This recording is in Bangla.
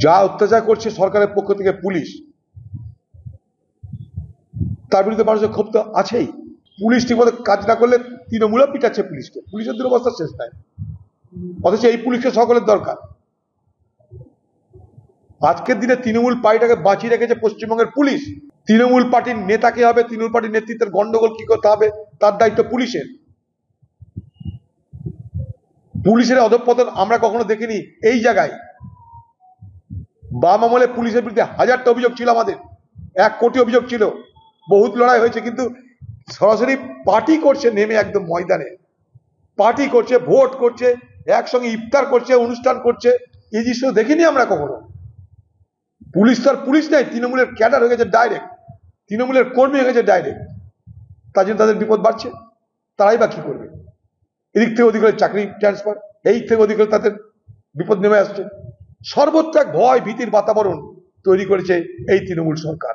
যা অত্যাচার করছে সরকারের পক্ষ থেকে পুলিশ, তার বিরুদ্ধে মানুষের ক্ষোভ তো আছেই। পুলিশ ঠিকমতো কাজ না করলে তৃণমূলও পিটাচ্ছে পুলিশকে, পুলিশের দুরবস্থা শেষ নাই। অথচ এই পুলিশকে সকলের দরকার। আজকের দিনে তৃণমূল পার্টিটাকে বাঁচিয়ে রেখেছে পশ্চিমবঙ্গের পুলিশ। তৃণমূল পার্টির নেতা কে হবে, তৃণমূল পার্টির নেতৃত্বের গন্ডগোল কি করতে হবে তার দায়িত্ব পুলিশের। পুলিশের অধঃপতন আমরা কখনো দেখিনি এই জায়গায়। বাম আমলে পুলিশের বিরুদ্ধে হাজারটা অভিযোগ ছিল, আমাদের 1 কোটি অভিযোগ ছিল, বহুত লড়াই হয়েছে, কিন্তু সরাসরি পার্টি করছে নেমে একদম ময়দানে, পার্টি করছে, ভোট করছে, একসঙ্গে ইফতার করছে, অনুষ্ঠান করছে, এই দৃশ্য দেখিনি আমরা কখনো। পুলিশ তো আর পুলিশ নেই, তৃণমূলের ক্যাডার হয়ে গেছে ডাইরেক্ট, তৃণমূলের কর্মী হয়ে গেছে ডাইরেক্ট। তার জন্য তাদের বিপদ বাড়ছে। তারাই বা কি করবে? এদিক থেকে ওদিক করে চাকরি ট্রান্সফার, এই থেকে ওদিক করে তাদের বিপদ নেমে আসছে। সর্বত্র এক ভয় ভীতির বাতাবরণ তৈরি করেছে এই তৃণমূল সরকার।